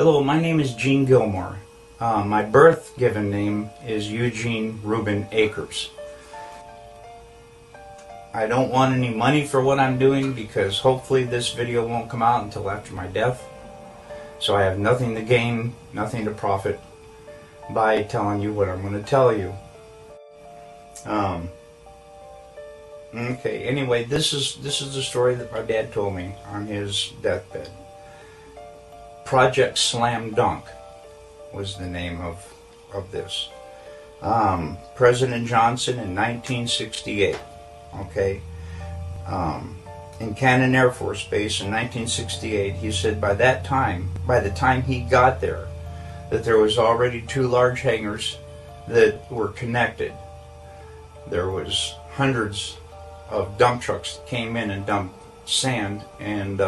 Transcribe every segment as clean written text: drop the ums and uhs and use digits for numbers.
Hello, my name is Gene Gilmore. My birth given name is Eugene Reuben Akers. I don't want any money for what I'm doing because hopefully this video won't come out until after my death. So I have nothing to gain, nothing to profit by telling you what I'm going to tell you. Okay, anyway, this is the story that my dad told me on his deathbed. Project Slam Dunk was the name of this. President Johnson in 1968, okay, in Cannon Air Force Base in 1968, he said by the time he got there, that there was already two large hangars that were connected. There was hundreds of dump trucks that came in and dumped sand and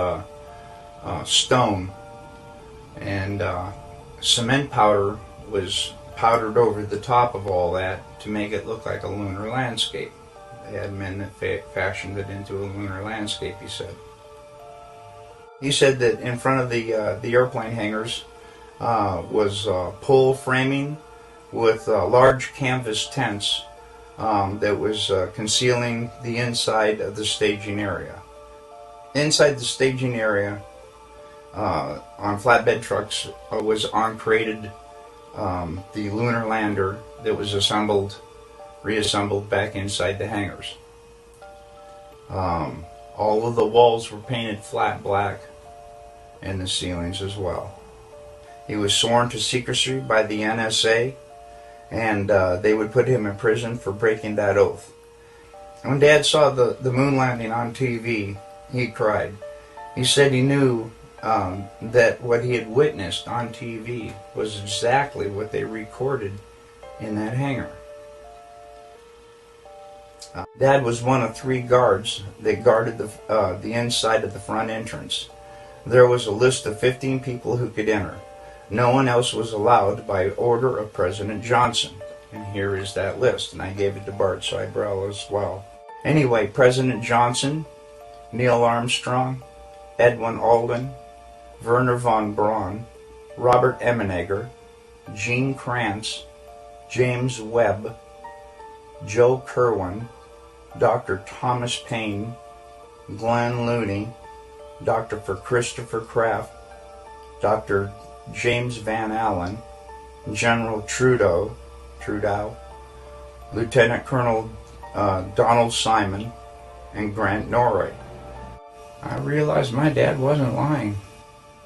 stone, and cement powder was powdered over the top of all that to make it look like a lunar landscape. They had men that fashioned it into a lunar landscape, he said. He said that in front of the airplane hangars was pole framing with large canvas tents that was concealing the inside of the staging area. Inside the staging area, on flatbed trucks, was uncrated the lunar lander that was reassembled back inside the hangars. All of the walls were painted flat black, and the ceilings as well. He was sworn to secrecy by the NSA, and they would put him in prison for breaking that oath. When Dad saw the moon landing on TV, he cried. He said he knew that what he had witnessed on TV was exactly what they recorded in that hangar. Dad was one of 3 guards that guarded the inside of the front entrance. There was a list of 15 people who could enter. No one else was allowed by order of President Johnson. And here is that list, and I gave it to Bart Seibel as well. Anyway, President Johnson, Neil Armstrong, Edwin Aldrin, Wernher von Braun, Robert Emenegger, Gene Kranz, James Webb, Joe Kerwin, Dr. Thomas Paine, Glenn Looney, Dr. Christopher Kraft, Dr. James Van Allen, General Trudeau, Lieutenant Colonel Donald Simon, and Grant Norrie. I realized my dad wasn't lying.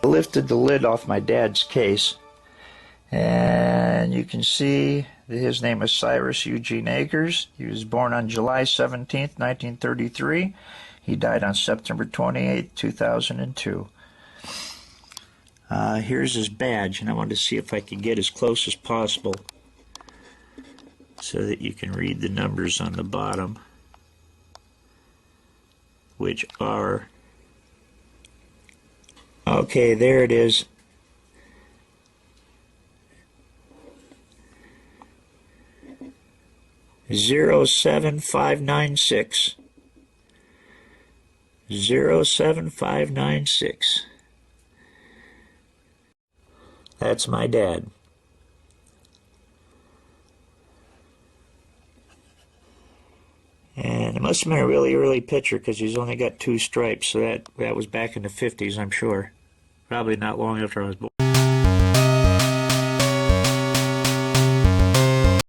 I lifted the lid off my dad's case, and you can see that his name is Cyrus Eugene Akers. He was born on July 17th, 1933. He died on September 28th, 2002. Here's his badge, and I wanted to see if I could get as close as possible so that you can read the numbers on the bottom, which are, okay, there it is. (07596). 07596. That's my dad. And it must have been a really early picture because he's only got 2 stripes, so that was back in the 50s, I'm sure. Probably not long after I was born.